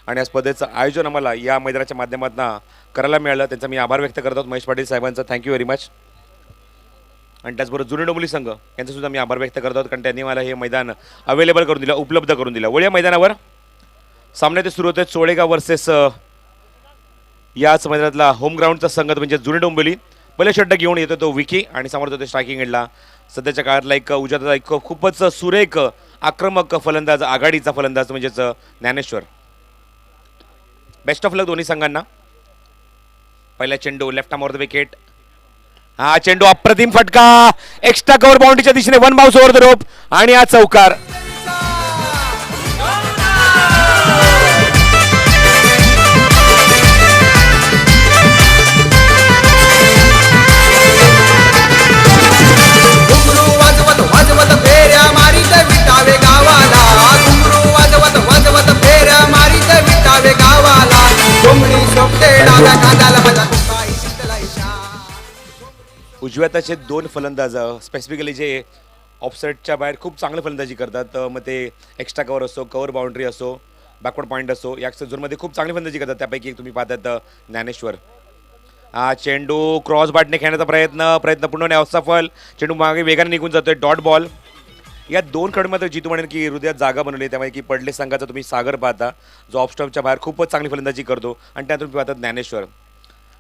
आणि या स्पर्धेचं आयोजन आम्हाला या मैदानाच्या माध्यमातून करायला मिळालं, त्यांचा मी आभार व्यक्त करतो महेश पाटील साहेबांचा. Thank you very much. आणि त्याचबरोबर जुने डोंबिवली संघ यांचा सुद्धा मी आभार व्यक्त करतो, कारण त्यांनी मला हे मैदान अवेलेबल करून दिलं, उपलब्ध करून दिलं. वळूया मैदानावर. सामने ते सुरू होते चोळेगाव वर्सेस याच मैदानातला होम ग्राउंडचा संघ म्हणजे जुने डोंबिवली. पहिले षटक घेऊन येतो तो विकी आणि समोर होते स्ट्रायकिंग एंडला सध्याच्या काळातला एक उजाडाचा एक खूपच सुरेख आक्रमक फलंदाज, आघाडीचा फलंदाज म्हणजेच ज्ञानेश्वर. बेस्ट ऑफ लक दोन्ही संघांना. पहिला चेंडू left arm over the wicket. हा चेंडू अप्रतिम फटका, एक्स्ट्रा कव्हर बाउंड्रीच्या दिशेने, one bounce over the rope आणि हा चौकार. उजव्या हाताचे दोन फलंदाज स्पेसिफिकली जे ऑफसाईडच्या बाहेर खूप चांगलं फलंदाजी करतात. मग ते एक्स्ट्रा कव्हर असो, कव्हर बाउंड्री असो, बॅकवर्ड पॉईंट असो, या झोनमध्ये खूप चांगली फलंदाजी करतात. त्यापैकी एक तुम्ही पाहतात ज्ञानेश्वर. हा चेंडू क्रॉस बॅटने खेळण्याचा प्रयत्न पूर्ण होणे असफल. चेंडू मागे वेगाने निघून जातोय, डॉट बॉल. या दोन खेळ मात्र जितू म्हणेल की हृदयात जागा बनवली. त्यामुळे की पडले संघाचा तुम्ही सागर पाहता, जो ऑफस्टॉपच्या बाहेर खूपच चांगली फलंदाजी करतो. आणि त्यात तुम्ही पाहतात ज्ञानेश्वर.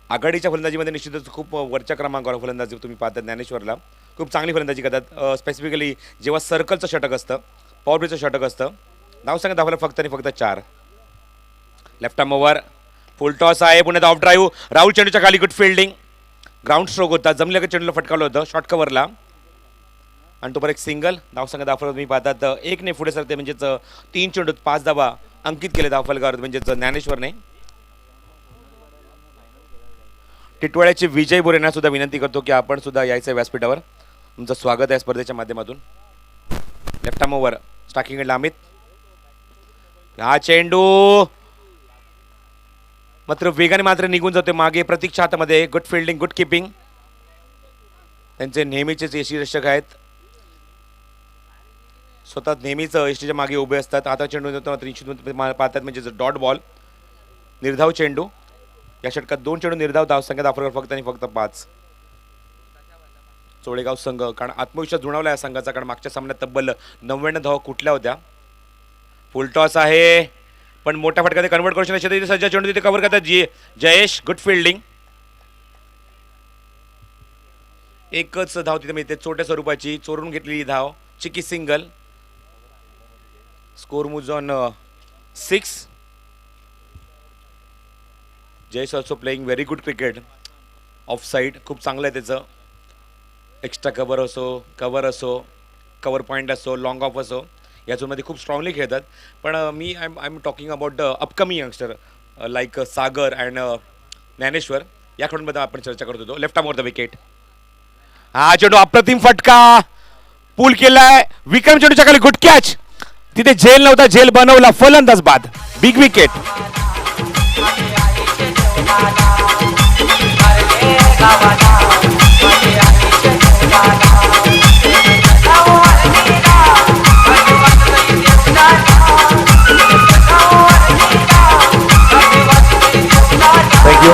आघाडीच्या फलंदाजीमध्ये निश्चितच खूप वरच्या क्रमांकावर फलंदाजी तुम्ही पाहतात. ज्ञानेश्वरला खूप चांगली फलंदाजी करतात. स्पेसिफिकली जेव्हा सर्कलचं षटक असतं, पॉवर प्लेचं षटक असतं, धावसंख्या दाखवलं फक्त आणि फक्त 4. लेफ्ट आर्म ओव्हर, फुल टॉस आहे, पुण्यात ऑफ ड्राईव्ह. राहुल चेंडूच्या खाली गुड फिल्डिंग, ग्राउंड स्ट्रोक होता, जमल्या का चेंडूला फटकावलं होतं शॉर्ट कव्हरला. आणि तो परत एक सिंगल. धावसंख्या दाखवलं तुम्ही पाहतात 1 ने पुढे सरते, म्हणजेच 3 चेंडूत 5 धावा अंकित केले धावफलकावर म्हणजेच ज्ञानेश्वरने. टिटवाळ्याचे विजय बोरे यांना सुद्धा विनंती करतो की आपण सुद्धा यायचं व्यासपीठावर. तुमचं स्वागत आहे स्पर्धेच्या माध्यमातून. लेफ्ट आर्म ओव्हर, स्टार्किंग एंड अमित. हा चेंडू मात्र वेगाने मात्र निघून जातो मागे. प्रतीक्षा हातामध्ये, गुड फिल्डिंग, गुड किपिंग. त्यांचे नेहमीचेच यष्टीरक्षक आहेत, स्वतः नेहमीच यष्टीच्या मागे उभे असतात. आता चेंडू निश्चित पाहतात म्हणजे डॉट बॉल, निर्धाव चेंडू. या षटकात 2 चेंडू निर्धाव, धावसंख्या दाखवणार फक्त आणि फक्त 5. चोळेगाव संघ कारण आत्मविश्वास जुळवला या संघाचा, कारण मागच्या सामन्यात तब्बल 99 धावा कुठल्या होत्या. फुल टॉस आहे, पण मोठ्या फटका ते कन्वर्ट करू शकतात. सज्जा चेंडू तिथे कव्हर करतात जयेश, गुड फिल्डिंग. एकच धाव तिथे मिळते छोट्या स्वरूपाची, चोरून घेतलेली धाव, cheeky single. Score moves on 6. Jayesh also playing very good cricket. Off side खूप चांगलं आहे त्याचं. एक्स्ट्रा कव्हर असो, कव्हर पॉईंट असो, लॉंग ऑफ असो, या झोनमध्ये खूप स्ट्रॉंगली खेळतात. पण मी I am talking about the upcoming youngster like Sagar and Dnyaneshwar. या खेळांमध्ये आपण चर्चा करत होतो. Left arm over the wicket. हा चेंडू अप्रतिम फटका, पूल केलाय. विक्रम चेंडूच्या खाली गुड कॅच. तिथे झेल नव्हता, झेल बनवला, फलंदाज बाद, बिग विकेट. थँक्यू.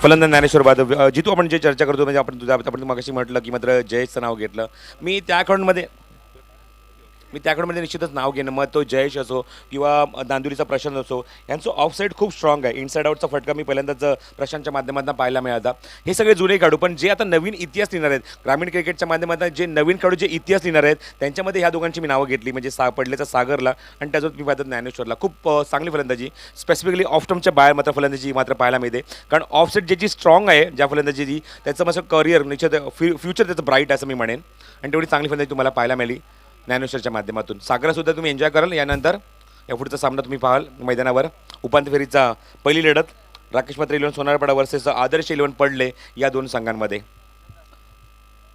फलंदाज ज्ञानेश्वर बाद. जितू आपण जे चर्चा करतो म्हणजे आपण मगाशी म्हटलं की मात्र जयेशचं नाव घेतलं. मी त्या अकाउंटमध्ये निश्चितच नाव घेणं. मग तो जयेश असो किंवा नांदुरीचा प्रशांत असो, यांचं ऑफसाईड खूप स्ट्रॉंग आहे. इनसाईड आउटचा फटका मी पहिल्यांदाच प्रशांतच्या माध्यमातून पाहायला मिळाला. हे सगळे जुने खेळाडू, पण जे आता नवीन इतिहास लिहिणार आहेत ग्रामीण क्रिकेटच्या माध्यमातून, जे नवीन खेळाडू जे इतिहास लिहिणार आहेत, त्यांच्यामध्ये ह्या दोघांची मी नावं घेतली. म्हणजे पडलेचा सागरला आणि त्याच्यात मी पाहतात ज्ञानेश्वरला. खूप चांगली फलंदाजी, स्पेसिफिकली ऑफ स्टंपच्या बाहेर मात्र फलंदाजी मात्र पाहायला मिळते. कारण ऑफसाईड ज्याची स्ट्रॉंग आहे, ज्या फलंदाजीची, त्याचं माझं करिअर निश्चित फ्युचर त्याचं ब्राईट असं मी म्हणेन. आणि तेवढी चांगली फलंदाजी तुम्हाला पाहायला मिळाली ज्ञानेश्वरच्या माध्यमातून. सागरसुद्धा तुम्ही एन्जॉय कराल. यानंतर या पुढचा सामना तुम्ही पाहाल मैदानावर. उपांत्य फेरीचा पहिली लढत राकेश मात्र 11 सोनारपाडा वर्सेस आदर्श 11 पडले या दोन संघांमध्ये.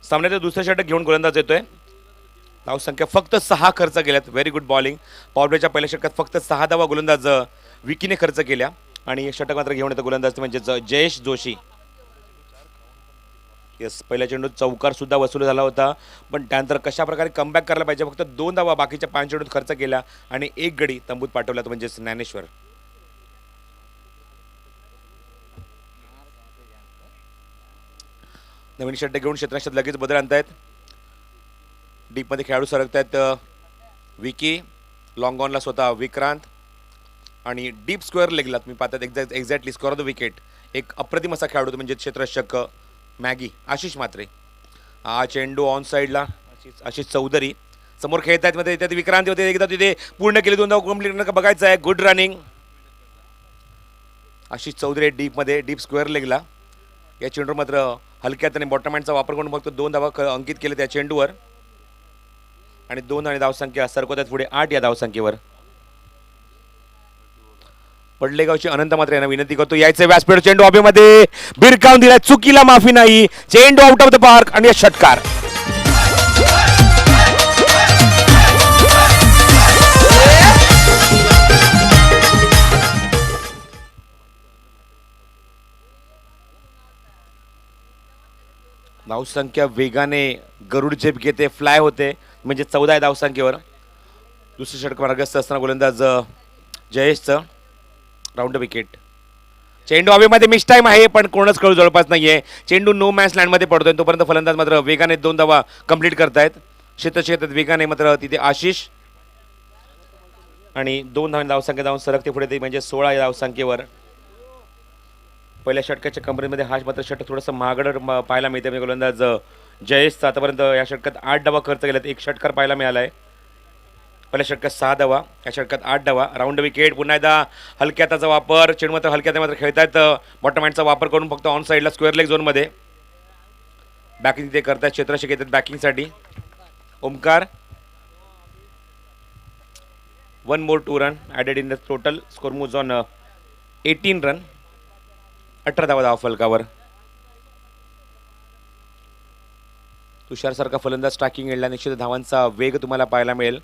सामन्याचं दुसरं षटक घेऊन गोलंदाज येतोय. धावसंख्या फक्त 6 खर्च केल्यात. Very good bowling. पॉवर प्लेच्या पहिल्या षटकात फक्त 6 धावा गोलंदाज विकीने खर्च केल्या. आणि षटक मात्र घेऊन येतो गोलंदाज म्हणजेच जयेश जोशी. येस, पहिल्या चेंडूत चौकार सुद्धा वसूल झाला होता, पण त्यानंतर कशा प्रकारे कमबॅक करायला पाहिजे, फक्त 2 धावा बाकीच्या 5 चेंडूत खर्च केला आणि एक गडी तंबूत पाठवला, तो म्हणजे ज्ञानेश्वर. नवीन षटक घेऊन क्षेत्ररक्षणात लगेच बदल आणतायत. डीपमध्ये खेळाडू सरकतायत. विकी, लॉंग ऑनला स्वतः विक्रांत आणि डीप स्क्वेअर लेगला तुम्ही पाहतात exactly score of the wicket. एक अप्रतिम असा खेळाडू म्हणजे क्षेत्ररक्षक मॅगी आशिष म्हात्रे. हा चेंडू ऑन साईडला आशिष चौधरी समोर खेळत आहेत, मध्ये त्यात विक्रांत होते, एकदा तिथे पूर्ण केले, 2 धावा कंप्लीट बघायचं आहे. गुड रनिंग आशिष चौधरी डीपमध्ये डीप स्क्वेअर लेगला. या चेंडूवर मात्र हलक्यात आणि बॉटम हँडचा वापर करून फक्त 2 धावा अंकित केले त्या चेंडूवर आणि 2 आणि धावसंख्या सरकवतात पुढे 8 या धावसंख्येवर. पडलेगावची अनंत मात्र यांना विनंती करतो यायचे व्यासपीठ. चेंडू हवेमध्ये बिरकावून दिला, चुकीला माफी नाही. चेंडू आउट ऑफ द पार्क आणि षटकार. धावसंख्या वेगाने गरुड झेप घेते, फ्लाय होते, म्हणजे 14 धावसंख्येवर. दुसरे षटक मार्गस्थ असताना गोलंदाज जयेशचं राऊंड विकेट. चेंडू हवेमध्ये मिस टाइम आहे, पण कोणच खेळू जवळपास नाहीये. चेंडू नो मॅच लँडमध्ये पडतोय, तोपर्यंत फलंदाज मात्र वेगाने 2 धावा कंप्लीट करतायत. क्षेत्रात वेगाने मात्र तिथे आशिष आणि 2 धावसंख्या जाऊन सरकते पुढे, ते म्हणजे 16 या धावसंख्येवर. पहिल्या षटकाच्या कंपनीमध्ये हा मात्र षटक थोडंसं महागड पाहायला मिळते. म्हणजे गोलंदाज जयेशचा आतापर्यंत या षटकात 8 धावा खर्च केल्यात, 1 षटकार पाहायला मिळाला आहे. पहिल्या षटकात 6 धावा, या षटकात 8 धावा. Round wicket. पुन्हा एकदा हलक्याचा वापर, चेंडू मात्र हलक्यात मात्र खेळतायत. बॉटम हँडचा वापर करून फक्त ऑन साईडला स्क्वेअर लेग झोनमध्ये बॅकिंग ते करतायत. क्षेत्ररक्षक येतात बॅकिंगसाठी. Omkar 1 more 2 run added in the total. Score moves on 18 run. 18 धावा धावफलकावर. तुषारसारखा फलंदाज स्ट्रायकिंग एंडला निश्चित धावांचा वेग तुम्हाला पाहायला मिळेल.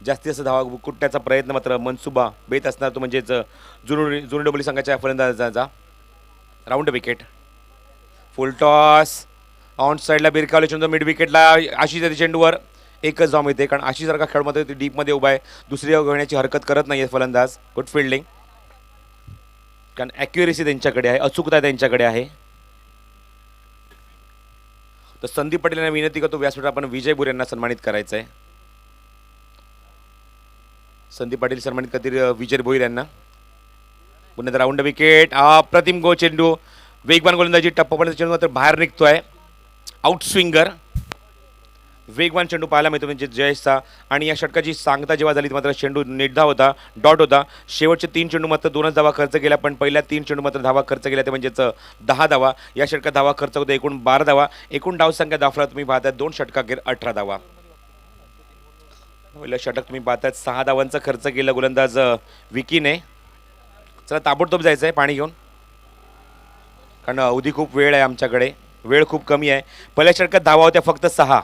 जास्तीत जास्त धावा कुटण्याचा प्रयत्न मात्र मनसुबा बेत असणार, तो म्हणजेच जुनी डोबली संघाच्या फलंदाजाचा. Round wicket. Full toss on साईडला बिरकावले चेंडू मिड विकेटला. आशिष येते चेंडूवर, एकच धाव मिळते, कारण आशिषसारखा खेळ मात्र डीपमध्ये उभा आहे, दुसरी धाव घेण्याची हरकत करत नाही फलंदाज. गुड फिल्डिंग, कारण ॲक्युरेसी त्यांच्याकडे आहे, अचूकता त्यांच्याकडे आहे. तर संदीप पटेल यांना विनंती करतो व्यासपीठ आपण विजय भोर यांना सन्मानित करायचं आहे. संदीप पाटील सन्मानित करतील विजय भोईर यांना. पुन्हा राऊंड विकेट. अप्रतिम गो चेंडू, वेगवान गोलंदाजी, टप्पापर्यंत चेंडू मात्र बाहेर निघतोय. आउट स्विंगर, वेगवान चेंडू पाहायला मिळतो म्हणजे जयेशचा. आणि या षटकाची सांगता जेव्हा झाली मात्र चेंडू नेटधा होता, डॉट होता. शेवटचे 3 चेंडू मात्र 2च धावा खर्च केला, पण पहिल्या 3 चेंडू मात्र धावा खर्च केल्या, ते म्हणजेच 10 धावा. या षटकात धावा खर्च होते एकूण 12 धावा. एकूण धावसंख्या दाखला तुम्ही पाहताय 2 षटकाखेर 18 धावा. पहिलं षटक तुम्ही पाहताय 6 धावांचा खर्च केला गोलंदाज विकीने. चला ताबडतोब जायचं आहे पाणी घेऊन, कारण अवधी खूप वेळ आहे आमच्याकडे, वेळ खूप कमी आहे. पहिल्या षटकात धावा होत्या फक्त 6.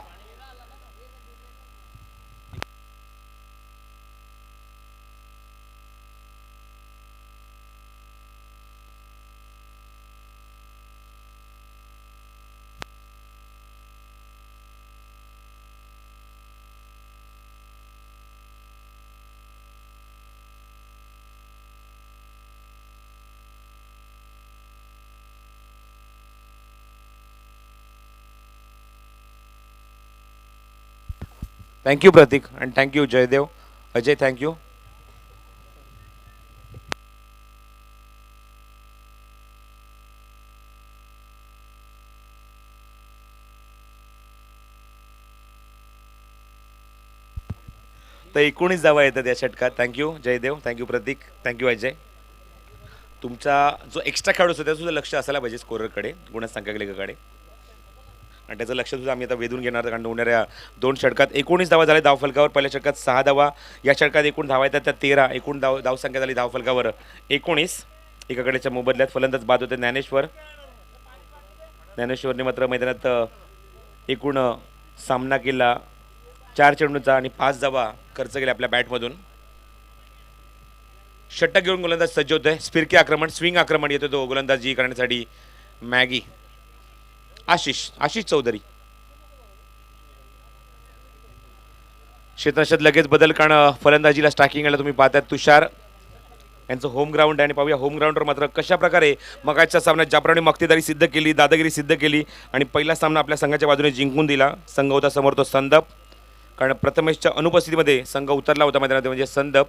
थँक्यू प्रतीक आणि थँक्यू जयदेव. अजय थँक्यू. तर 19 धावा येतात या षटकात. थँक्यू जयदेव, थँक्यू प्रतीक, थँक्यू अजय. तुमचा जो एक्स्ट्रा खेळाडू असतो त्याचं सुद्धा लक्ष असायला पाहिजे स्कोररकडे, गुणसंख्यालेखाकडे, आणि त्याचं लक्ष सुद्धा आम्ही आता वेधून घेणार. कारण होणाऱ्या 2 षटकात 19 धावा झाल्या धावफलकावर. पहिल्या षटकात 6 धावा, या षटकात एकूण धावा येतात त्या 13. एकूण धावसंख्या झाली धावफलकावर 19. एकाकडेच्या मोबदल्यात फलंदाज बाद होते ज्ञानेश्वर. ज्ञानेश्वरने मात्र मैदानात एकूण सामना केला 4 चेंडूंचा आणि 5 धावा खर्च केल्या आपल्या बॅटमधून. षटक घेऊन गोलंदाज सज्ज होतोय. स्फिरकी आक्रमण, स्विंग आक्रमण येतो तो गोलंदाजी करण्यासाठी मॅगी. आशिष चौधरी. क्षेत्रक्षेत्रात लगेच बदल, कारण फलंदाजीला स्टार्किंगला तुम्ही पाहताय तुषार यांचं होम ग्राउंड आहे. आणि पाहूया होम ग्राउंडवर मात्र कशा प्रकारे मगाच्या सामन्यात ज्याप्रमाणे मक्तेदारी सिद्ध केली, दादागिरी सिद्ध केली आणि पहिला सामना आपल्या संघाच्या बाजूने जिंकून दिला. संघ होता समोर तो संदप, कारण प्रथमेशच्या अनुपस्थितीमध्ये संघ उतरला होता मैदानात म्हणजे संदप,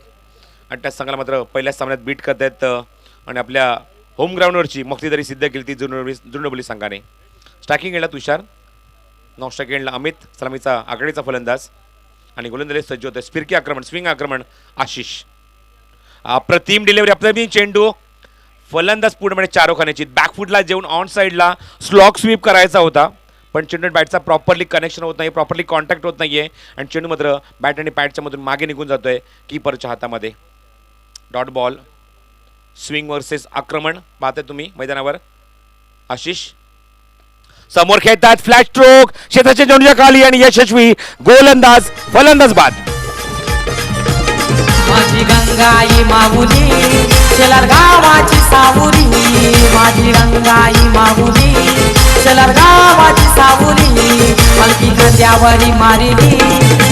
आणि त्या संघाला मात्र पहिल्या सामन्यात बीट करतायत आणि आपल्या होम ग्राउंडवरची मक्तेदारी सिद्ध केली ती जुनडबोली संघाने. स्टार्किंग एंडला तुषार, नॉन स्ट्राइक एंडला अमित, सलामीचा आघाडीचा फलंदाज आणि गोलंदाजी सज्ज होतं. स्पिरकी आक्रमण, स्विंग आक्रमण आशिष. अप्रतिम डिलिव्हरी, अप्रतिम चेंडू, फलंदाज पूर्णपणे चारोखान्याची बॅकफुटला जेवून ऑन साईडला स्लॉक स्वीप करायचा होता, पण चेंडू बॅटचा प्रॉपरली कनेक्शन होत नाही, प्रॉपरली कॉन्टॅक्ट होत नाही आहे आणि चेंडू मात्र बॅट आणि पॅडच्या मधून मागे निघून जातोय कीपरच्या हातामध्ये. Dot ball. स्विंग वर्सेस आक्रमण पाहताय तुम्ही मैदानावर. आशिष समोर खेळतात, फ्लॅट स्ट्रोक, क्षेत्राच्या चेंडूच्या खाली आणि यशस्वी गोलंदाज, फलंदाज बाद. माझी गंगाई माऊली शेलार गावाची सावली, माझी गंगाई माऊली शेलार गावाची सावली, पालखी खांद्यावरी मारिली,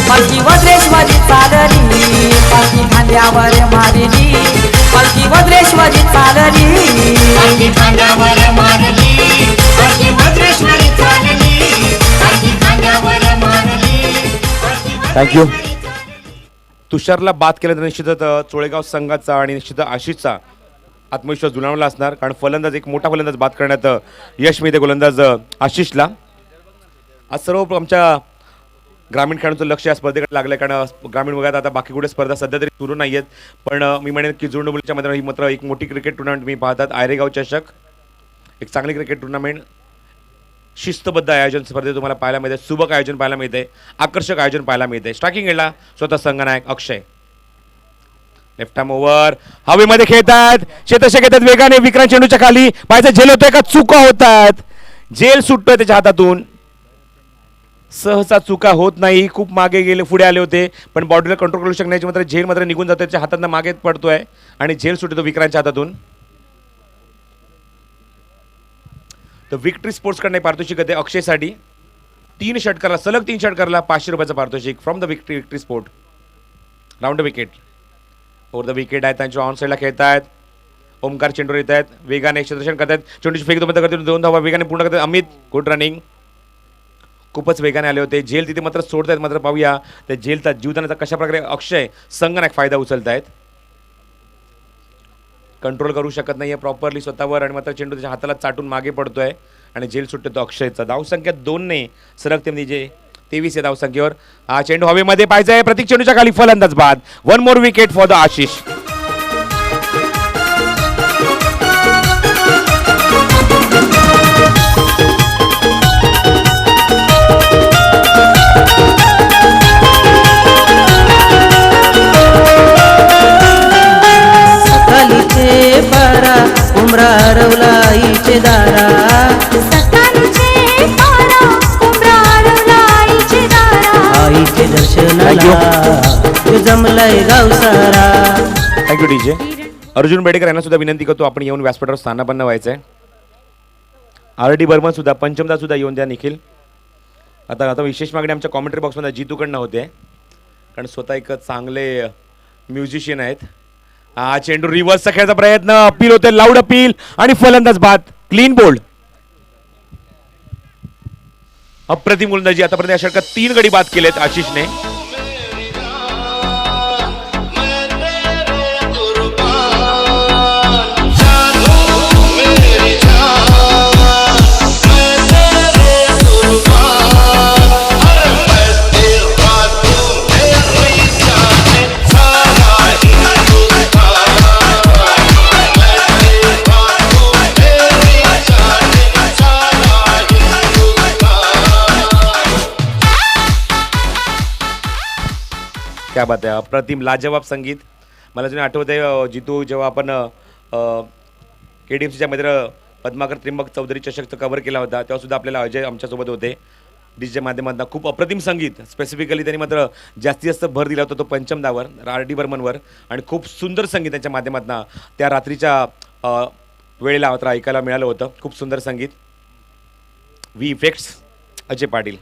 पालखी वज्रेश्वरी चालली, पालखी खांद्यावर मारिली, पालखी वज्रेश्वरी चालली, पालखी खांद्यावर मारली, पालखी वज्रेश्वरी चालली, पालखी खांद्यावर मारली. थँक्यू. तुषारला बाद केल्यानंतर निश्चितच चोळेगाव संघाचा आणि निश्चित आशिषचा आत्मविश्वास दुणावला असणार, कारण फलंदाज एक मोठा फलंदाज बाद करण्यात यश मिळते गोलंदाज आशिषला. आज सर्व आमच्या ग्रामीण खेळाडूंचं लक्ष या स्पर्धेकडे लागलं आहे, कारण ग्रामीण भागात आता बाकी कुठे स्पर्धा सध्या तरी सुरू नाही आहेत, पण मी म्हणेन की जुळणबुलीच्या मैदानात ही मात्र एक मोठी क्रिकेट टुर्नामेंट मी पाहतात. आयरेगाव चषक, एक चांगली क्रिकेट टुर्नामेंट, शिस्तबद्ध आयोजन स्पर्धे तुम्हाला पाहायला मिळते, सुबक आयोजन पाहायला मिळते, आकर्षक आयोजन पाहायला मिळते. स्ट्रायकिंग एंडला स्वतः संघनायक अक्षय. लेफ्ट आर्म ओव्हर, हवेमध्ये खेळतात, क्षेत्रक्षेत्र घेतात वेगाने, विक्रांत चेंडूच्या खाली, पायाचा झेल होतोय का चुका होतात, जेल सुटतोय त्याच्या हातातून. सहसा चुका होत नाही, खूप मागे गेले, पुढे आले होते, पण बॉडीला कंट्रोल करू शकण्याची मात्र झेल मात्र निघून जातोय त्याच्या हातातून, मागे पडतोय आणि झेल सुटतो विक्रांतच्या हातातून. तर विक्ट्री स्पोर्ट्सकडनं पारितोषिक आहे अक्षयसाठी. 3 षटकाला सलग 3 षटकाला 500 रुपयाचं पारितोषिक from the victory sport. Round the wicket, over the wicket आहे, त्यांच्या ऑन साईडला खेळतायत. ओमकार चेंडूर येत आहेत, वेगाने क्षेत्ररक्षण करतात, चेंडूची फेक बंद करतात, 2 धावा वेगाने पूर्ण करतात. अमित गुड रनिंग, खूपच वेगाने आले होते. झेल तिथे मात्र सोडतायत, मात्र पाहूया त्या झेलचा जीवदानाचा कशा प्रकारे अक्षय संगनायक फायदा उचलत आहेत. कंट्रोल करू शकत नाही आहे प्रॉपरली स्वतःवर आणि मात्र चेंडू त्याच्या हाताला चाटून मागे पडतोय आणि झेल सुटतो तो अक्षयचा. धावसंख्या 2ने सरकते म्हणजे 23 या धावसंख्येवर. हा चेंडू हवेमध्ये पाहिजे, प्रतीक चेंडूच्या खाली, फलंदाज बाद. 1 more wicket for the Ashish. परा उमरा रवलाईचे दारा, सकाळचे परा उमरा रवलाईचे दारा, आईचे दर्शनाला जमलंय गाव सारा. Thank you DJ. अर्जुन बेडेकर यांना सुद्धा विनंती करतो आपण येऊन व्यासपीठावर स्थानापन्न व्हायचं आहे. RD बर्मन सुद्धा, पंचमदा सुद्धा येऊन द्या निखिल. आता विशेष मागणी आमच्या कॉमेंट्री बॉक्समध्ये जितूकडनं होते, कारण स्वतः एक चांगले म्युझिशियन आहेत. हा चेंडू रिव्हर्सचा खेळायचा प्रयत्न, अपील होते, लाऊड अपील आणि फलंदाज बाद. Clean bowled. अप्रतिम गोलंदाजी. आतापर्यंत या षटकात 3 गडी बाद केलेत आशिषने. क्या बात आहे, अप्रतिम लाजवाब संगीत. मला जुने आठवत आहे जितू जेव्हा आपण KDFCच्या मध्ये पद्माकर त्रिंबक चौधरी चषकचं कव्हर केला होता, तेव्हासुद्धा आपल्याला अजय आमच्यासोबत होते डीजेच्या माध्यमातून. खूप अप्रतिम संगीत, स्पेसिफिकली त्यांनी मात्र जास्तीत जास्त भर दिला होता तो पंचमदावर, RD बर्मनवर, आणि खूप सुंदर संगीत त्यांच्या माध्यमातून त्या रात्रीच्या वेळेला मात्र ऐकायला मिळालं होतं. खूप सुंदर संगीत. V effects Ajay Patil.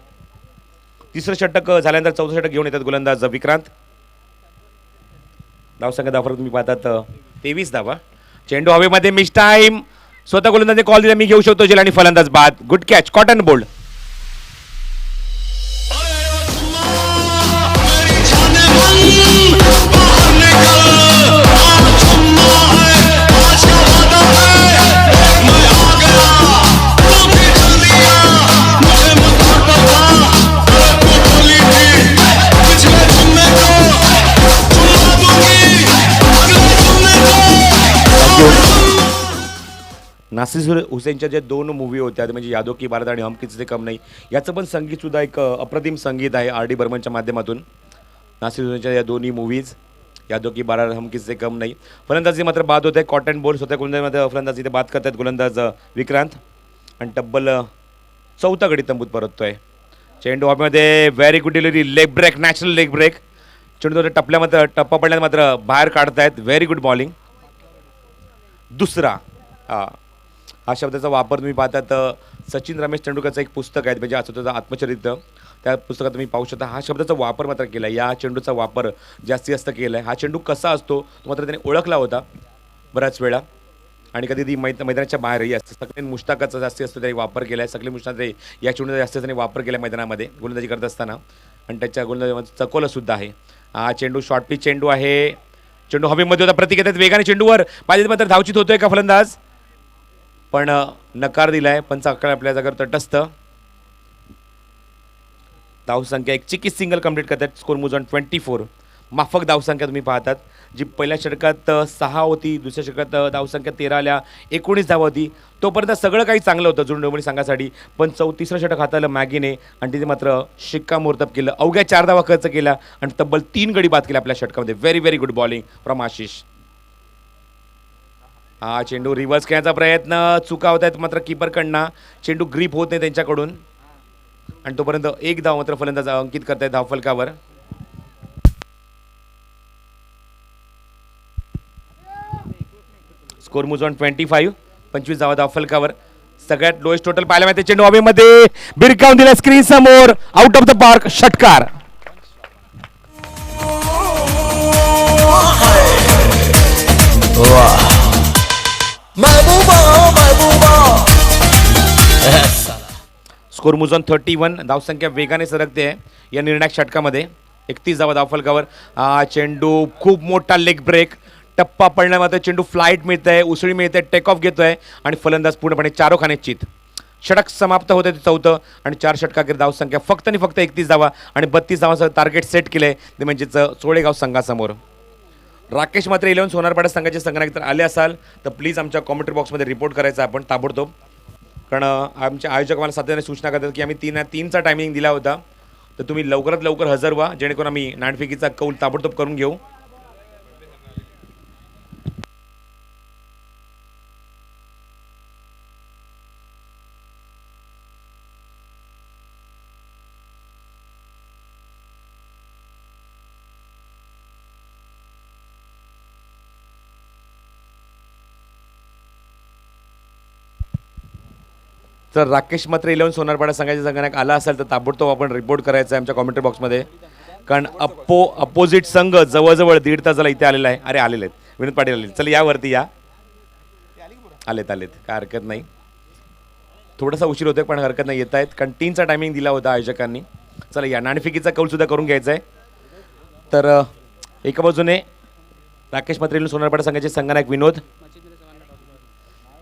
तिसरं षटक झाल्यानंतर चौथं षटक घेऊन येतात गोलंदाज विक्रांत. धावसंख्या धावफरक तुम्ही पाहतात 23 धावा. चेंडू हवेमध्ये मिस टाईम. स्वतः गोलंदाजने कॉल दिला मी घेऊ शकतो जेल आणि फलंदाज बाद. Good catch caught and bowled. Nasir हुसेनच्या ज्या 2 मूवी होत्या म्हणजे यादो की बारात आणि हम किसी कम नाही याचं पण संगीतसुद्धा एक अप्रतिम संगीत आहे आर डी बर्मनच्या माध्यमातून. नासिर हुसेनच्या या दोन्ही मूवीज यादो की बारात हम किसी कम नाही. फलंदाजी मात्र बाद होत आहे. कॉटन बॉल स्वतः गोलंदाजीमध्ये फलंदाजी इथे बाद करतात गोलंदाज विक्रांत आणि तब्बल चौथा गडी तंबूत परततोय. चेंडू हवेमध्ये very good delivery. Leg break natural leg break. चेंडू टप्प्या मात्र टप्पा पडल्यात मात्र बाहेर काढतायत. Very good bowling. दुसरा हा शब्दाचा वापर तुम्ही पाहतात सचिन रमेश तेंडुलकरचं एक पुस्तक आहे म्हणजे असं त्याचं आत्मचरित्र. त्या पुस्तकात तुम्ही पाहू शकता हा शब्दाचा वापर मात्र केला आहे. या चेंडूचा वापर जास्तीत जास्त केला आहे. हा चेंडू कसा असतो तो मात्र त्याने ओळखला होता बऱ्याच वेळा आणि कधी ती मैदानाच्या बाहेरही असतं. सगळे मुश्ताकाचा जास्ती असतो त्याने वापर केला आहे. सगळे मुश्ताक या चेंडूचा जास्त त्याने वापर केला आहे मैदानामध्ये गोलंदाजी करत असताना आणि त्याच्या गोलंदाजीमध्ये चकोलंसुद्धा आहे. हा चेंडू शॉर्ट पिच चेंडू आहे. चेंडू हवेमध्ये होता. प्रतीक येतात वेगाने चेंडूवर पाहिजे मात्र धावचित होतोय का फलंदाज पण नकार दिलाय. पंच अकरा आपल्या जागेवर तटस्थ. धावसंख्या एक चिकी सिंगल कंप्लीट करतात. Score moves on 24. माफक धावसंख्या तुम्ही पाहतात जी पहिल्या षटकात 6 होती दुसऱ्या षटकात धावसंख्या 13 आल्या 19 धावा होती. तोपर्यंत सगळं काही चांगलं होतं जुळून डोंबरी संघासाठी पण तिसरं षटक हाताळलं मॅगीने आणि तिथे मात्र शिक्कामोर्तब केलं. अवघ्या 4 धावा खर्च केला आणि तब्बल 3 गडी बाद केले आपल्या षटकामध्ये. Very good bowling from Ashish. हा चेंडू रिव्हर्स खेळण्याचा प्रयत्न चुका होत आहेत मात्र कीपरकडनं चेंडू ग्रीप होत नाही त्यांच्याकडून आणि तोपर्यंत एक धाव मात्र फलंदाज अंकित करतायत धावफलकावर. Score moves on 25. 25 धावा धावफलकावर. सगळ्यात लोएस्ट टोटल पाहायला मिळते. चेंडू हवेमध्ये भिरकावून दिला स्क्रीन समोर आउट ऑफ द पार्क. षटकार. Score moves on 31. धावसंख्या वेगाने सरकते आहे या निर्णायक षटकामध्ये. 31 धावा धावफलकावर. हा चेंडू खूप मोठा लेग ब्रेक. टप्पा पडण्या मात्र चेंडू फ्लाईट मिळत आहे उसळी मिळते टेक ऑफ घेतोय आणि फलंदाज पूर्णपणे चारोखाने चित. षटक समाप्त होते चौथं आणि 4 षटकाखेर धावसंख्या फक्त आणि फक्त 31 धावा आणि 32 धावांचं टार्गेट सेट केलंय ते म्हणजेच सोळेगाव संघासमोर. राकेश मात्र 11 सोनारपाडा संघाचे संघनायक तर आले असाल तर प्लीज आमच्या कॉमेंट्री बॉक्समध्ये रिपोर्ट करायचा आपण ताबडतोब कारण आमचे आयोजक मला सातत्याने सूचना करतात की आम्ही 3चा टायमिंग दिला होता तर तुम्ही लवकरात लवकर हजर व्हा जेणेकरून आम्ही नाणेफेकीचा कौल ताबडतोब करून घेऊ. जर राकेश मात्र 11 सोनारपाडा संघाच्या संघानायक आला असेल तर ताबडतोब आपण रिपोर्ट करायचा आहे आमच्या कॉमेंट्री बॉक्समध्ये कारण अपोजिट संघ जवळजवळ 1.5 तासाला इथे आलेला आहे. अरे आलेले आहेत विनोद पाटील आले. चला यावरती या. आलेत काय हरकत नाही. थोडासा उशीर होतोय पण हरकत नाही येत आहेत कारण 3चा टायमिंग दिला होता आयोजकांनी. चला या नाणेफेकीचा कौलसुद्धा करून घ्यायचा आहे. तर एका बाजूने राकेश मात्र 11 सोनारपाडा संघाचे संघनायक विनोद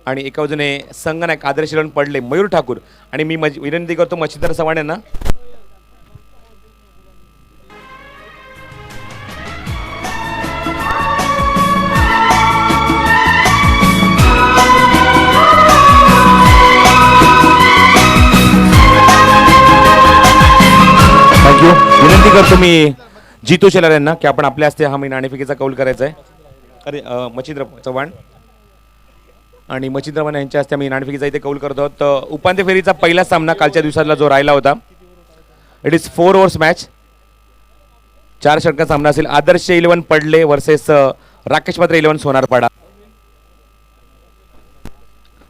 आणि एका बाजूने संघनायक आदर्श रन पडले मयूर ठाकूर आणि मी विनंती करतो मच्छिंद्र चव्हाण यांना थँक्यू. विनंती करतो मी जितू शेलार यांना की आपण आपल्या हस्ते हा मी नाणेफेकीचा कौल करायचा आहे. अरे मच्छिंद्र चव्हाण आणि मच्छिंद्र चव्हाण यांच्या हस्ते आम्ही नाणेफेकीचा इथे कौल करतो आहोत. उपांत्य फेरीचा पहिला सामना कालच्या दिवसातला जो राहिला होता इट इज 4 ओव्हर्स मॅच. 4 षटकांचा सामना असेल. आदर्श 11 पडले वर्सेस राकेश मात्र 11 सोनारपाडा.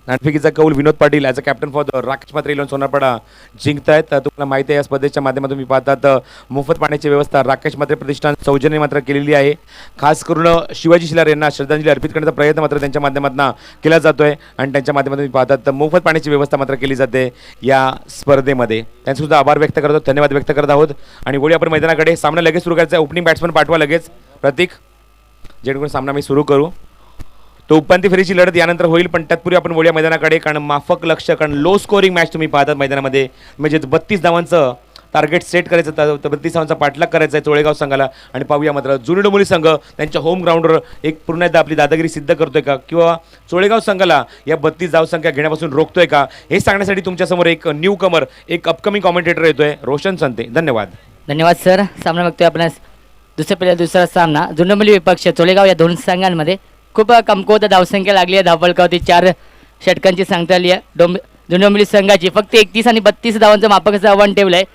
नाणेफेकीचा कौल Vinod Patil as a captain for the Rakesh Matre eleven Sonarpada जिंकतायत. तुम्हाला माहिती आहे या स्पर्धेच्या माध्यमातून मी पाहतात मोफत पाण्याची व्यवस्था राकेश मात्रे प्रतिष्ठान सौजन्य मात्र केलेली आहे. खास करून शिवाजी शिलार यांना श्रद्धांजली अर्पित करण्याचा प्रयत्न मात्र त्यांच्या माध्यमातून केला जातोय आणि त्यांच्या माध्यमातून मी पाहतात मोफत पाण्याची व्यवस्था मात्र केली जाते या स्पर्धेमध्ये. त्यांचे सुद्धा आभार व्यक्त करतो, धन्यवाद व्यक्त करत आहोत आणि वळी आपण मैदानाकडे. सामना लगेच सुरू करायचा आहे. ओपनिंग बॅट्समन पाठवा लगेच प्रतीक, जेणेकरून सामना मी सुरू करू. तो उपांत्य फेरीची लढत यानंतर होईल, पण तत्पूर्वी आपण वळूया मैदानाकडे. कारण माफक लक्ष, कारण लो स्कोरिंग मॅच तुम्ही पाहतात मैदानामध्ये. म्हणजे 32 धावांचं टार्गेट सेट करायचं, 32 धावांचा पाठलाग करायचा आहे चोळेगाव संघाला. आणि पाहूया मात्र जुनी डोंबिवली संघ त्यांच्या होम ग्राउंडवर एक पुन्हा एकदा आपली दादागिरी सिद्ध करतोय का, किंवा चोळेगाव संघाला या 32 धावसंख्या घेण्यापासून रोखतोय का, हे सांगण्यासाठी तुमच्यासमोर एक न्यू कमर, एक अपकमिंग कॉमेंटेटर येतोय, रोशन संते. धन्यवाद. धन्यवाद सर. सामना बघतोय आपण दुसरा सामना जुनडोंबिवली विपक्ष चोळेगाव या दोन संघांमध्ये खूप कमकुवत धावसंख्या लागली आहे. धावफलकावरती 4 षटकांची सांगता आली आहे. जुनडोंबिवली संघाची फक्त 31 आणि 32 धावांचं मापकाचं आव्हान ठेवलं आहे.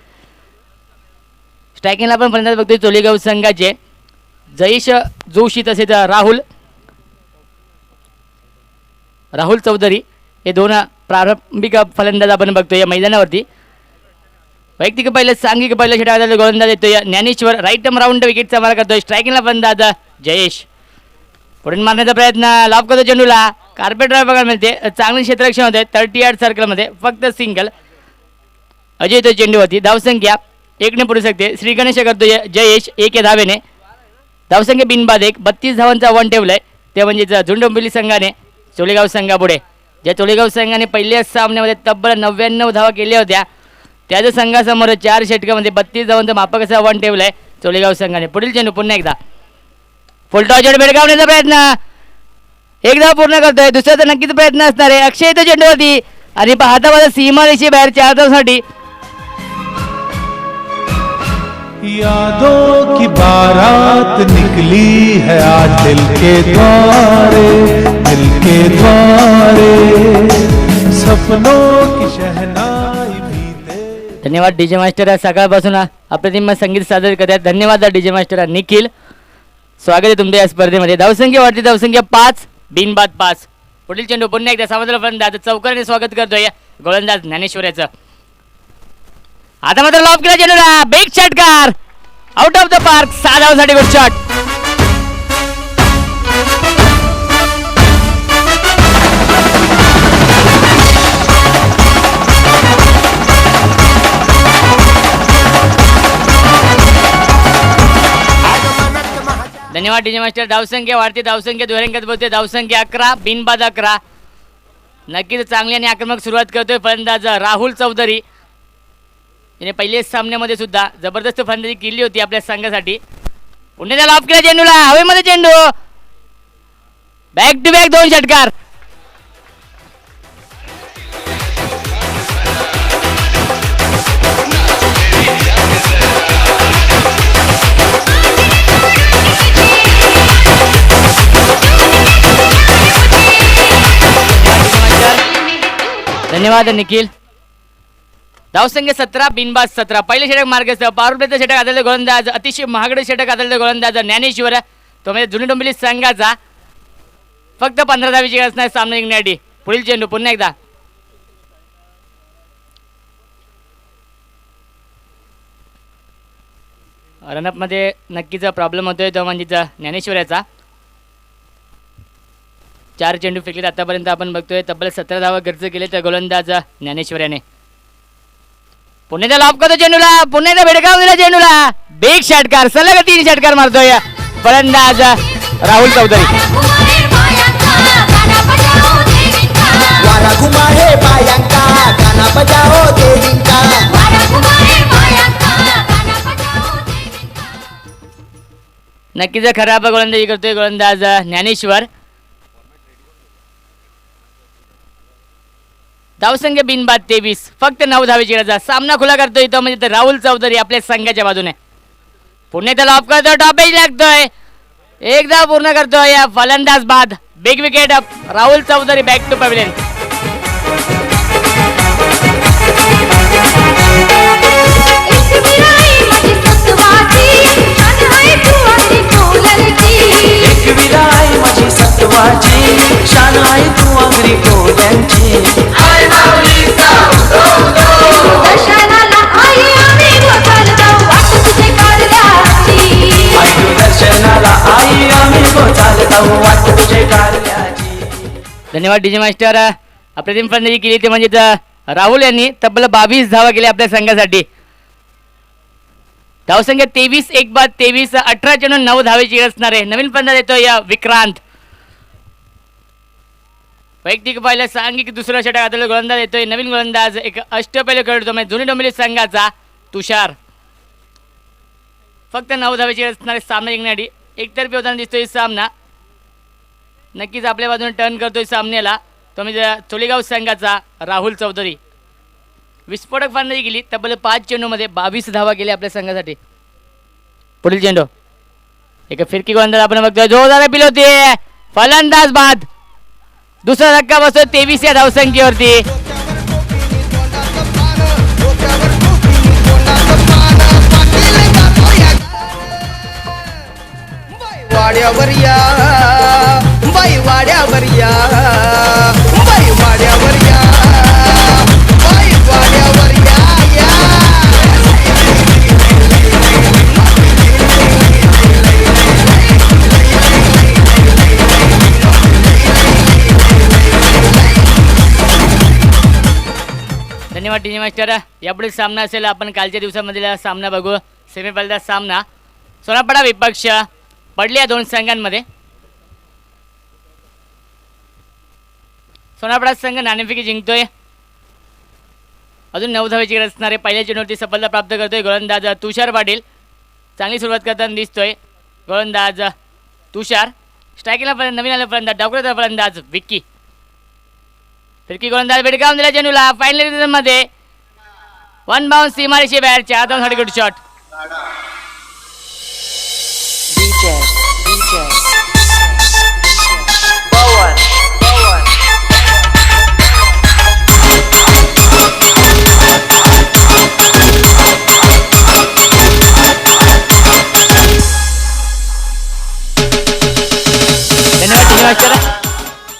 स्ट्रायकिंगला पण फलंदाज बघतोय चोळेगाव संघाचे जयेश जोशी तसेच राहुल चौधरी हे दोन प्रारंभिक फलंदाज आपण बघतोय या मैदानावरती. वैयक्तिक पहिलं सांघिक पहिलं षटकातील गोलंदाज येतोय ज्ञानेश्वर. राईट टर्म राऊंड विकेटचा मारा करतोय. स्ट्रायकिंगला फलंदाज जयेश. पुढे मारण्याचा प्रयत्न, लाभ करतो चेंडूला. कार्पेट ड्राईव्ह बघायला मिळते. चांगली क्षेत्ररक्षण होते 30 यार्ड सर्कलमध्ये, फक्त सिंगल. अजय येतो चेंडूवरती. धावसंख्या 1ने पुढू शकते. श्री गणेश करतोय जयेश 1 या धावेने. धावसंख्या बिनबाद 1. 32 धावांचं आव्हान ठेवलंय, ते म्हणजेच जुनडोंबिवली संघाने चोळेगाव संघापुढे. ज्या चोळेगाव संघाने पहिल्या सामन्यामध्ये तब्बल 99 धावा केल्या होत्या, त्याच संघासमोर 4 षटकामध्ये 32 धावांचं मापकाचं आव्हान ठेवलंय चोळेगाव संघाने. पुढील चेंडू पुन्हा एकदा फुल टॉर्चर बेडगावण्याचा प्रयत्न, एक धाव पूर्ण करतोय. दुसरा तर नक्कीच प्रयत्न असणार आहे. अक्षय येतो चेंडूवरती आणि पाहता पाहता सीमा रेषे बाहेर 4 धावांसाठी. यादों की बारात निकली है आज दिल के द्वारे, दिल के द्वारे सपनों की शहनाई भी. धन्यवाद डीजे मास्टर, सकाळपासून अप्रतिम संगीत सादर करतात. धन्यवाद डीजे मास्टर निखिल. स्वागत आहे तुमच्या या स्पर्धेमध्ये. धावसंख्या वाढते, धावसंख्या 5 बिनबाद 5. पुढील चेंडू पुन्हा एकदा सामोरला फलंदाज चौकाराने स्वागत करतोय गोलंदाज ज्ञानेश्वराचं. आता मात्र लॉब केला चेंडूला. बिग षटकार आउट ऑफ द पार्क. 6 धावांसाठी गुड शॉट. धन्यवाद डीजे मास्टर. धावसंख्या वाढते, धावसंख्या दुहेरी बोलते. धावसंख्या 11 बिनबाद 11. नक्कीच चांगली आणि आक्रमक सुरुवात करतोय फलंदाज राहुल चौधरी. याने पहिल्याच सामन्यामध्ये सुद्धा जबरदस्त फलंदाजी केली होती आपल्या संघासाठी. पुन्हा त्याला ऑफ केला चेंडूला. हवेमध्ये चेंडू. बॅक टू बॅक 2 षटकार. धन्यवाद निखिल. धावसंख्या 17 बिनबाद 17. पहिले षटक मार्गस्थ. पॉवर प्लेचं षटक आदळले गोलंदाज, अतिशय महागडे षटक आदळले गोलंदाज ज्ञानेश्वर. तो म्हणजे जुनी डोंबिवली संघाचा. फक्त 15 धावेची गरज नाही सामना जिंकण्यासाठी. पुढील चेंडू पुन्हा एकदा रनअप मध्ये नक्कीच प्रॉब्लेम होतोय, तो म्हणजे ज्ञानेश्वराचा. 4 चेंडू फेकलेत आतापर्यंत. आपण बघतोय तब्बल 17 धावा खर्च केले त्या गोलंदाज ज्ञानेश्वराने. पुन्हा एकदा लॉब करतो चेंडूला. पुन्हा एकदा भेडकाव दिला चेंडूला. बिग षटकार. सलग 3 षटकार मारतोय फलंदाज राहुल चौधरी. नक्कीच खराब गोलंदाजी करतोय गोलंदाज ज्ञानेश्वर. धावसंख्या बिनबाद 23. फक्त 9 धावेची गरज. सामना खुला करतोय तो म्हणजे राहुल चौधरी आपल्या संघाच्या बाजूने. पुन्हा त्याला ऑफ करतोय. टॉपेज लागतोय. एकदा पूर्ण करतोय या फलंदाज बाद. Big wicket Rahul Chaudhary. Back to pavilion. एक विराई माझी सत्वाची, शान आहे तू आगरी कोल्यांची. धन्यवाद डीजे मास्टर. अप्रतिम फलंदाजी केली ते म्हणजे राहुल यांनी तब्बल 22 धावा केल्या आपल्या संघासाठी. धावसंख्या 23 एक बाद 23 18 चेंडू 9 धावेची असणार आहे. नवीन फलंदाज येतो या विक्रांत. वैयक्तिक पाहिलं सांघिक दुसरा षटक आलेला गोलंदाज येतोय नवीन गोलंदाज एक अष्टपैलू खेळतो म्हणजे जुनी डोंबिवली संघाचा तुषार. फक्त 9 धावेची असणारे सामना जिंकण्यासाठी एकतर्फी होताना दिसतोय सामना. नक्कीच आपल्या बाजूने टर्न करतोय सामन्याला तो म्हणजे चोलेगाव संघाचा राहुल चौधरी. विस्फोटक फलंदाजी केली तब्बल 5 चेंडूमध्ये 22 धावा केल्या आपल्या संघासाठी. पुढील चेंडू एक फिरकी गोलंदाज आपण बघतोय जोरदार अपील होते फलंदाज बाद. दुसरा धक्का बसतोय 23 या धावसंख्येवरती. वाड्यावर या बाई वाड्यावर या बाई वाड्यावर या बाई वाड्यावर या धन्यवाद टीजे मास्टर. यापुढे सामना असेल आपण कालच्या दिवसामधला सामना बघू. सेमीफायनलचा सामना सोनापडा विपक्ष पडले या दोन संघांमध्ये. सोनापडा संघ नाणेफेकी जिंकतोय. अजून 9 धावेची गरज असणारे पहिल्या चेंडूवरती सफलता प्राप्त करतोय गोलंदाज तुषार पाटील. चांगली सुरुवात करताना दिसतोय गोलंदाज तुषार. स्ट्रायकिंगला नवीन आलेला फलंदाज डावकरचा फलंदाज विक्की. फिरकी गोलंदाज बेडकावून दिला चेंडूला. फायनल मध्ये 1 बाउन्स सीमारेषे बाहेर 4 धावांसाठी गुड शॉट.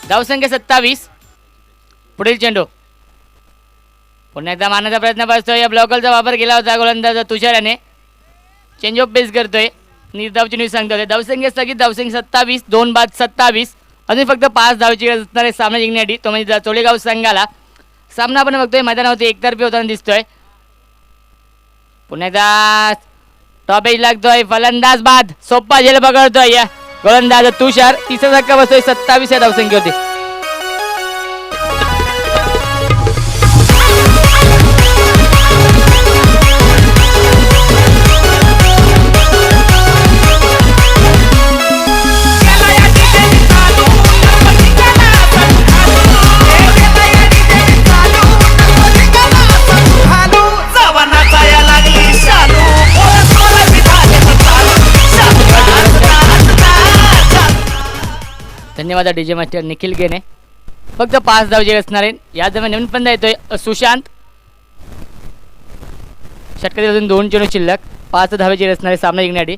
धावसंख्या 27. पुढील चेंडू पुन्हा एकदा मारण्याचा प्रयत्न करतोय. या ब्लॉकलचा वापर केला होता गोलंदाज तुषार याने. चेंज ऑफ पेस करतोय. निर्धावची न्यूज सांगतोय धावसंख्या स्थगित. धावसंख्या 27 2 बाद 27. अजून फक्त 5 धावेची गरज असणारे सामना जिंकण्यासाठी तो म्हणजे चोलेगाव संघाला. सामना आपण बघतोय मैदानावरती एकतर्फी होताना दिसतोय. पुन्हा एकदा टॉप एज लागतोय फलंदाज बाद. सोप्पा झेल पकडतोय गोलंदाज तुषार. तिसरा धक्का बसतोय 27 या धावसंख्येवरती. धन्यवाद डीजे मास्टर निखिल गेने. फक्त 5 धाव जे असणार आहे. या दरम्यान नवीन पंधा येतोय सुशांत. षटकातील अजून 2 चेंडू शिल्लक. 5 धावेची असणार आहे सामना जिंकण्यासाठी.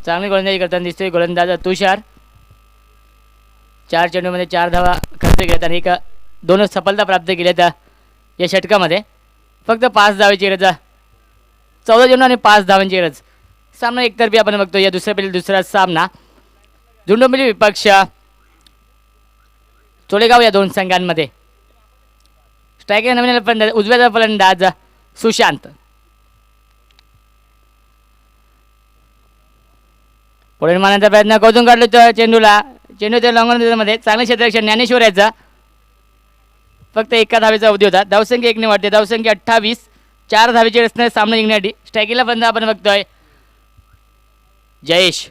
चांगली गोलंदाजी करताना दिसतोय गोलंदाज तुषार. 4 चेंडूमध्ये 4 धावा खर्च केल्यात आणि 2 सफलता प्राप्त केल्यात या षटकामध्ये. फक्त 5 धावेची गरज. 14 चेंडू आणि 5 धावांची गरज. सामना एकतर्फी आपण बघतो. या दुसरा सामना झुंडोंबिवली विपक्ष चोलेगाव या दोन संघांमध्ये. स्ट्रायकर नवीन फलंदाज उजव्याचा फलंदाज सुशांत. पुढे मारण्याचा प्रयत्न कौतुक काढलो चेंडूला. चेंडू त्या लॉंगमध्ये चांगले क्षेत्ररक्षण ज्ञानेश्वर याचा. फक्त 1 धावेचा अवधी होता. धावसंख्या 1 ने वाढते. धावसंख्या 28. 4 धावेची असणारे सामना जिंकण्यासाठी स्ट्रायकिंगला फलंदाज आपण बघतोय जयेश.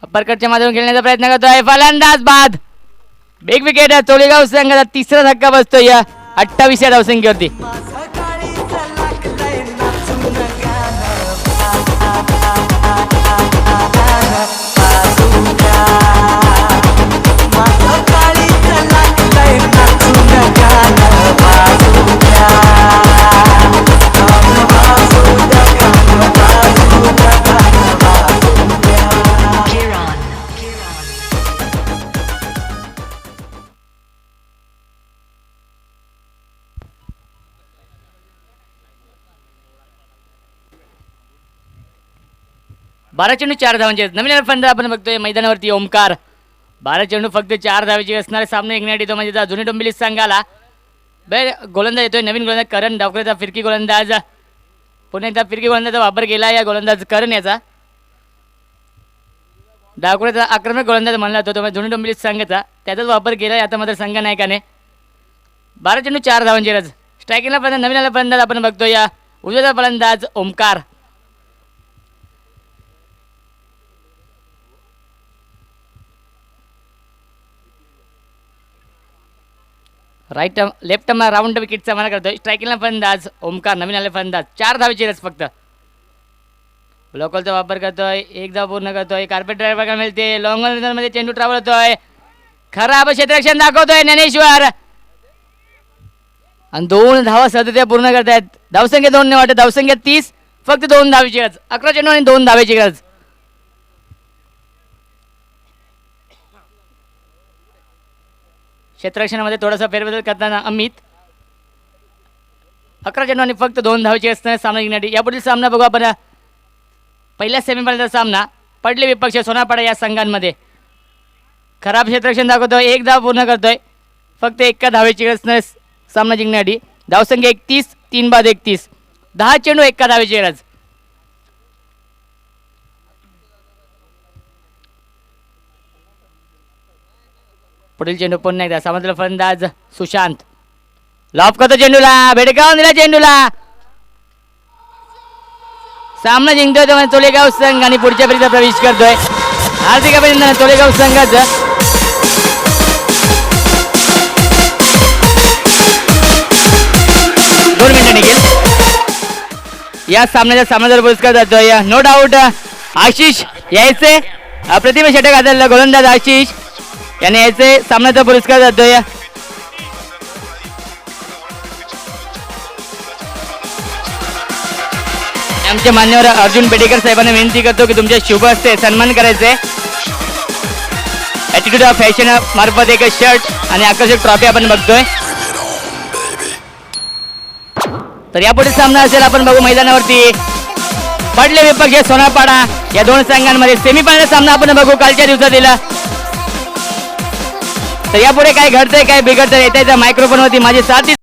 अपरकटच्या माध्यमातून खेळण्याचा प्रयत्न करतोय फलंदाज बाद. बिग विकेट चोलेगाव संघाचा तिसरा धक्का बसतोय या 28 या धावसंख्येवरती. 12 चेंडू 4 धावांचे आहेत. नवीन फलंदाज आपण बघतोय मैदानावरती ओमकार. 12 चेंडू फक्त 4 धावांचे असणारे सामने जिंकण्यासाठी तो म्हणजे जुनी डोंबिवली संघाला गोलंदाज येतोय. नवीन गोलंदाज करण डावकरेचा फिरकी गोलंदाज. पुन्हा एकदा फिरकी गोलंदाजाचा वापर केला या गोलंदाज करण याचा. डावकरेचा आक्रमक गोलंदाज म्हणला जातो तो जुनी डोंबिवली संघाचा, त्याचाच वापर केला आता मात्र संघ नायकाने. 12 चेंडू 4 धावांचे रज. स्ट्रायकिंगला फलंदाज नवीन फलंदाज आपण बघतो या उजव्याचा फलंदाज ओमकार. राईट लेफ्ट राऊंड विकेटचा मारा करतोय. स्ट्रायकिंगला फलंदाज ओमकार. नवीन आले फलंदाज 4 धावेची रस फक्त. ब्लॉकलचा वापर करतोय. एक धाव पूर्ण करतोय. कार्पेट ड्रायव्हर का मिळते. लॉंग मध्ये चेंडू ट्रॅव्हल होतोय. खराब क्षेत्ररक्षण दाखवतोय ज्ञानेश्वर आणि 2 धावा सतत पूर्ण करतायत. धावसंख्या 2 ने वाटत. धावसंख्या 30 फक्त 2 धावेची गरज. 11 चेंडू आणि 2 धावेची गरज. क्षेत्ररक्षणामध्ये थोडासा फेरबदल करताना अमित. 11 चेंडू आणि फक्त 2 धावेची असताना सामना जिंकण्यासाठी. यापुढील सामना बघू आपण. पहिल्या सेमीफायनलचा सामना पडले विपक्ष सोनापाडा या संघांमध्ये. खराब क्षेत्ररक्षण दाखवतोय. 1 धाव पूर्ण करतोय. फक्त 1 धावेची गरज सामना जिंकण्यासाठी. धावसंख्या 31 3 बाद 31. 10 चेंडू 1 धावेची गरज. पुढील चेंडू पुन्हा एकदा सामंतला फलंदाज सुशांत. लॉफ करतो चेंडूला. भेडकावून दिला चेंडूला. सामना जिंकतोय तो तोलेगाव संघ आणि पुढच्या फेरीचा प्रवेश करतोय. हार्दिक अभिनंदन तोलेगाव संघाचं. या सामन्याचा सामनादार पुरस्कार जातोय नो डाऊट आशिष यायचे. प्रतिभा षटक हाताळला गोलंदाज आशिष याने यायचे सामन्याचा पुरस्कार जातोय. आमचे मान्यवर अर्जुन पेडेकर साहेबांना विनंती करतो की तुमच्या शुभ हस्ते सन्मान करायचे. ॲटिट्यूड ऑफ फॅशन मार्फत एक शर्ट आणि आकर्षक ट्रॉफी आपण बघतोय. तर यापुढे सामना असेल आपण बघू मैदानावरती पडले विपक्ष सोनापाडा या 2 संघांमध्ये सेमीफायनल सामना आपण बघू कालच्या दिवसातील. तर यापुढे काय घडतंय काय बिघडतंय येत्या मायक्रोफोनवरती माझे साथी